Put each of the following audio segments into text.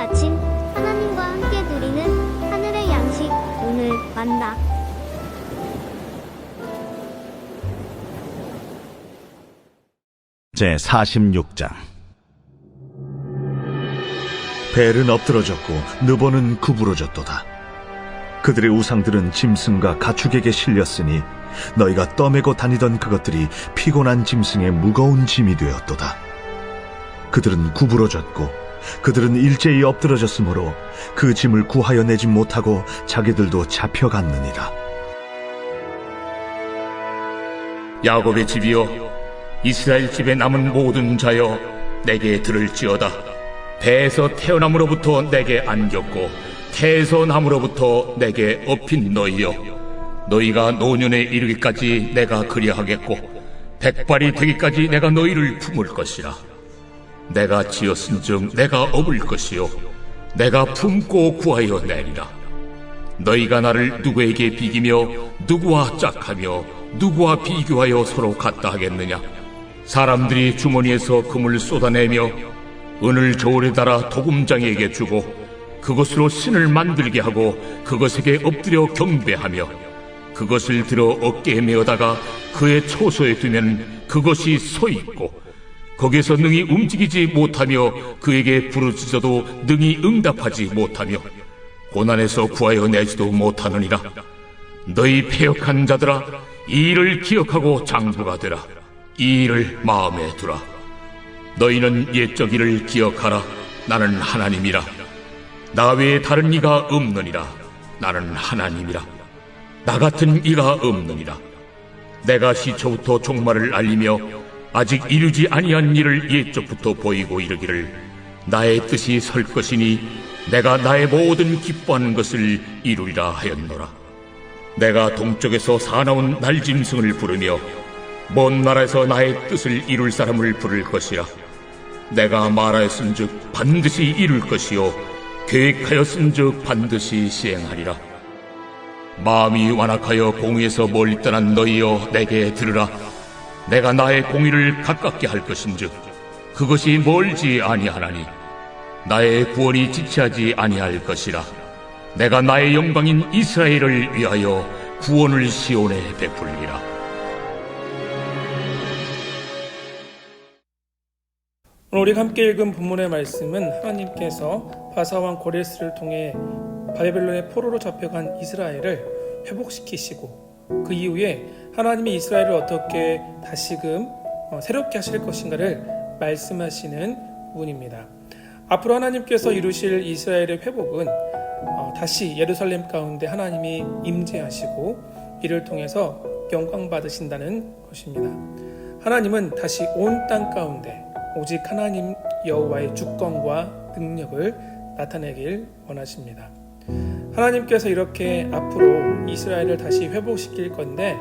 아침 하나님과 함께 누리는 하늘의 양식 오늘 만나. 제 46장. 벨은 엎드러졌고 느보는 구부러졌도다. 그들의 우상들은 짐승과 가축에게 실렸으니 너희가 떠매고 다니던 그것들이 피곤한 짐승의 무거운 짐이 되었도다. 그들은 구부러졌고 그들은 일제히 엎드러졌으므로 그 짐을 구하여 내지 못하고 자기들도 잡혀갔느니라. 야곱의 집이여, 이스라엘 집에 남은 모든 자여, 내게 들을지어다. 배에서 태어남으로부터 내게 안겼고 태에서 남으로부터 내게 업힌 너희여, 너희가 노년에 이르기까지 내가 그리하겠고 백발이 되기까지 내가 너희를 품을 것이라. 내가 지었은즉 내가 업을 것이요 내가 품고 구하여 내리라. 너희가 나를 누구에게 비기며 누구와 짝하며 누구와 비교하여 서로 같다 하겠느냐? 사람들이 주머니에서 금을 쏟아내며 은을 저울에 달아 도금장에게 주고 그것으로 신을 만들게 하고 그것에게 엎드려 경배하며 그것을 들어 어깨에 메어다가 그의 초소에 두면 그것이 서 있고 거기에서 능히 움직이지 못하며 그에게 부르짖어도 능히 응답하지 못하며 고난에서 구하여 내지도 못하느니라. 너희 패역한 자들아, 이 일을 기억하고 장부가 되라. 이 일을 마음에 두라. 너희는 옛적 일을 기억하라. 나는 하나님이라. 나 외에 다른 이가 없느니라. 나는 하나님이라. 나 같은 이가 없느니라. 내가 시초부터 종말을 알리며 아직 이루지 아니한 일을 옛적부터 보이고 이르기를 나의 뜻이 설 것이니 내가 나의 모든 기뻐하는 것을 이루리라 하였노라. 내가 동쪽에서 사나운 날짐승을 부르며 먼 나라에서 나의 뜻을 이룰 사람을 부를 것이라. 내가 말하였은즉 반드시 이룰 것이요 계획하였은즉 반드시 시행하리라. 마음이 완악하여 공의에서 멀리 떠난 너희여, 내게 들으라. 내가 나의 공의를 가깝게 할 것인즉 그것이 멀지 아니하나니 나의 구원이 지체하지 아니할 것이라. 내가 나의 영광인 이스라엘을 위하여 구원을 시온에 베풀리라. 오늘 우리가 함께 읽은 본문의 말씀은 하나님께서 바사왕 고레스를 통해 바벨론의 포로로 잡혀간 이스라엘을 회복시키시고 그 이후에 하나님이 이스라엘을 어떻게 다시금 새롭게 하실 것인가를 말씀하시는 부분입니다. 앞으로 하나님께서 이루실 이스라엘의 회복은 다시 예루살렘 가운데 하나님이 임재하시고 이를 통해서 영광 받으신다는 것입니다. 하나님은 다시 온 땅 가운데 오직 하나님 여호와의 주권과 능력을 나타내길 원하십니다. 하나님께서 이렇게 앞으로 이스라엘을 다시 회복시킬 건데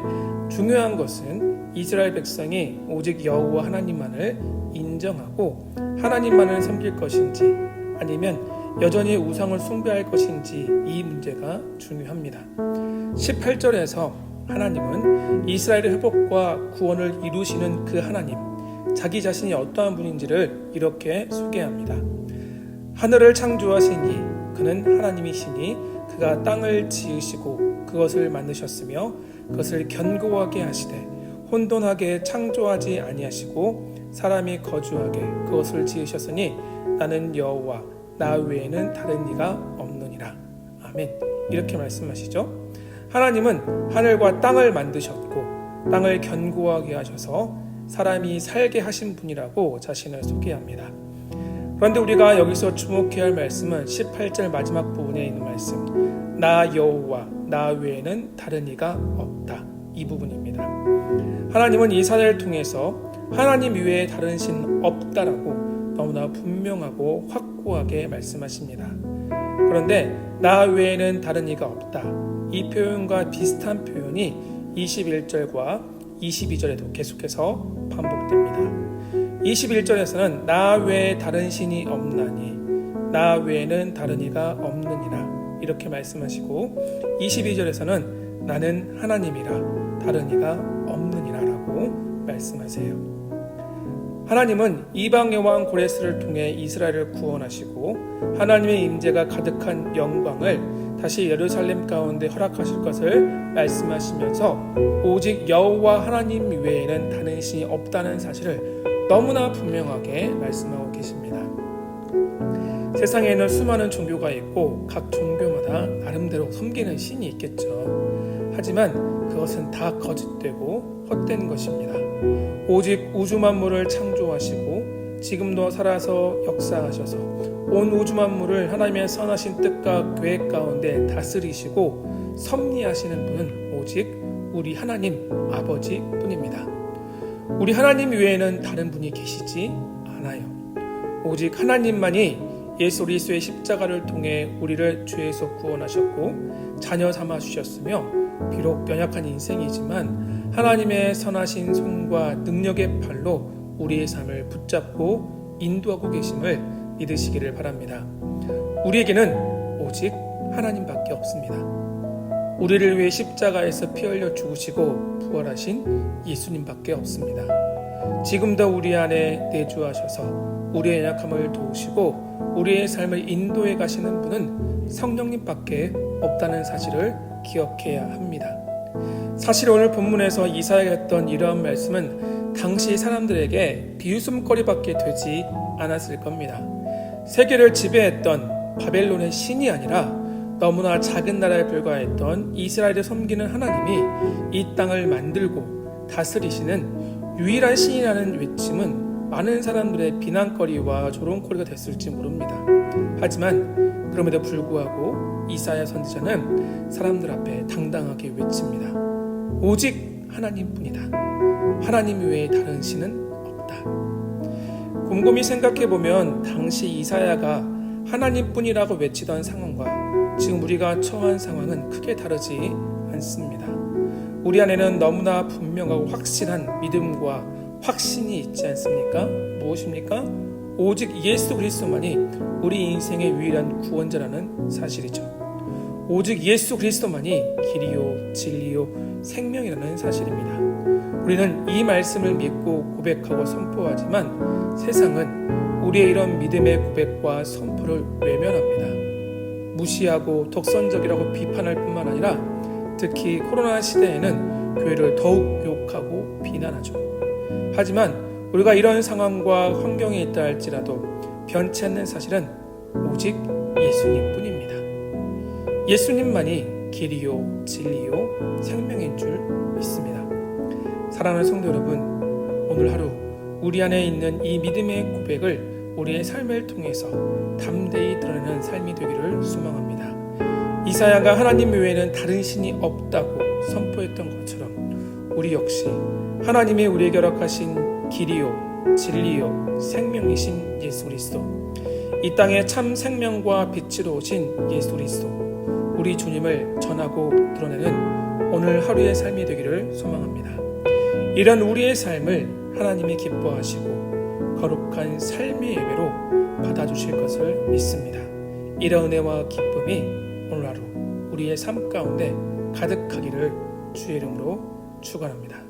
중요한 것은 이스라엘 백성이 오직 여호와 하나님만을 인정하고 하나님만을 섬길 것인지 아니면 여전히 우상을 숭배할 것인지 이 문제가 중요합니다. 18절에서 하나님은 이스라엘의 회복과 구원을 이루시는 그 하나님, 자기 자신이 어떠한 분인지를 이렇게 소개합니다. 하늘을 창조하신 이, 그는 하나님이시니 그가 땅을 지으시고 그것을 만드셨으며 그것을 견고하게 하시되 혼돈하게 창조하지 아니하시고 사람이 거주하게 그것을 지으셨으니 나는 여호와 나 외에는 다른 이가 없느니라. 아멘. 이렇게 말씀하시죠. 하나님은 하늘과 땅을 만드셨고 땅을 견고하게 하셔서 사람이 살게 하신 분이라고 자신을 소개합니다. 그런데 우리가 여기서 주목해야 할 말씀은 18절 마지막 부분에 있는 말씀, 나 여호와 나 외에는 다른 이가 없다, 이 부분입니다. 하나님은 이 사례를 통해서 하나님 외에 다른 신 없다라고 너무나 분명하고 확고하게 말씀하십니다. 그런데 나 외에는 다른 이가 없다, 이 표현과 비슷한 표현이 21절과 22절에도 계속해서 반복됩니다. 21절에서는 나 외에 다른 신이 없나니 나 외에는 다른 이가 없느니라 이렇게 말씀하시고 22절에서는 나는 하나님이라 다른 이가 없느니라 라고 말씀하세요. 하나님은 이방의 왕 고레스를 통해 이스라엘을 구원하시고 하나님의 임재가 가득한 영광을 다시 예루살렘 가운데 허락하실 것을 말씀하시면서 오직 여호와 하나님 외에는 다른 신이 없다는 사실을 너무나 분명하게 말씀하고 계십니다. 세상에는 수많은 종교가 있고 각 종교마다 나름대로 섬기는 신이 있겠죠. 하지만 그것은 다 거짓되고 헛된 것입니다. 오직 우주 만물을 창조하시고 지금도 살아서 역사하셔서 온 우주 만물을 하나님의 선하신 뜻과 계획 가운데 다스리시고 섭리하시는 분은 오직 우리 하나님 아버지 뿐입니다. 우리 하나님 외에는 다른 분이 계시지 않아요. 오직 하나님만이 예수 그리스도의 십자가를 통해 우리를 죄에서 구원하셨고 자녀 삼아 주셨으며 비록 연약한 인생이지만 하나님의 선하신 손과 능력의 팔로 우리의 삶을 붙잡고 인도하고 계심을 믿으시기를 바랍니다. 우리에게는 오직 하나님밖에 없습니다. 우리를 위해 십자가에서 피 흘려 죽으시고 부활하신 예수님밖에 없습니다. 지금도 우리 안에 내주하셔서 우리의 연약함을 도우시고 우리의 삶을 인도해 가시는 분은 성령님밖에 없다는 사실을 기억해야 합니다. 사실 오늘 본문에서 이사야가 했던 이러한 말씀은 당시 사람들에게 비웃음거리밖에 되지 않았을 겁니다. 세계를 지배했던 바벨론의 신이 아니라 너무나 작은 나라에 불과했던 이스라엘을 섬기는 하나님이 이 땅을 만들고 다스리시는 유일한 신이라는 외침은 많은 사람들의 비난거리와 조롱거리가 됐을지 모릅니다. 하지만 그럼에도 불구하고 이사야 선지자는 사람들 앞에 당당하게 외칩니다. 오직 하나님뿐이다. 하나님 외에 다른 신은 없다. 곰곰이 생각해보면 당시 이사야가 하나님뿐이라고 외치던 상황과 지금 우리가 처한 상황은 크게 다르지 않습니다. 우리 안에는 너무나 분명하고 확실한 믿음과 확신이 있지 않습니까? 무엇입니까? 오직 예수 그리스도만이 우리 인생의 유일한 구원자라는 사실이죠. 오직 예수 그리스도만이 길이요 진리요 생명이라는 사실입니다. 우리는 이 말씀을 믿고 고백하고 선포하지만 세상은 우리의 이런 믿음의 고백과 선포를 외면합니다. 무시하고 독선적이라고 비판할 뿐만 아니라 특히 코로나 시대에는 교회를 더욱 욕하고 비난하죠. 하지만 우리가 이런 상황과 환경에 있다 할지라도 변치 않는 사실은 오직 예수님뿐입니다. 예수님만이 길이요 진리요 생명인 줄 믿습니다. 사랑하는 성도 여러분, 오늘 하루 우리 안에 있는 이 믿음의 고백을 우리의 삶을 통해서 담대히 드러내는 삶이 되기를 소망합니다. 이사야가 하나님 외에는 다른 신이 없다고 선포했던 것처럼 우리 역시 하나님의 우리에게 허락하신 길이요 진리요 생명이신 예수 그리스도, 이 땅에 참 생명과 빛으로 오신 예수 그리스도, 우리 주님을 전하고 드러내는 오늘 하루의 삶이 되기를 소망합니다. 이런 우리의 삶을 하나님이 기뻐하시고 거룩한 삶의 예배로 받아주실 것을 믿습니다. 이런 은혜와 기쁨이 오늘 하루 우리의 삶 가운데 가득하기를 주의 이름으로 축원합니다.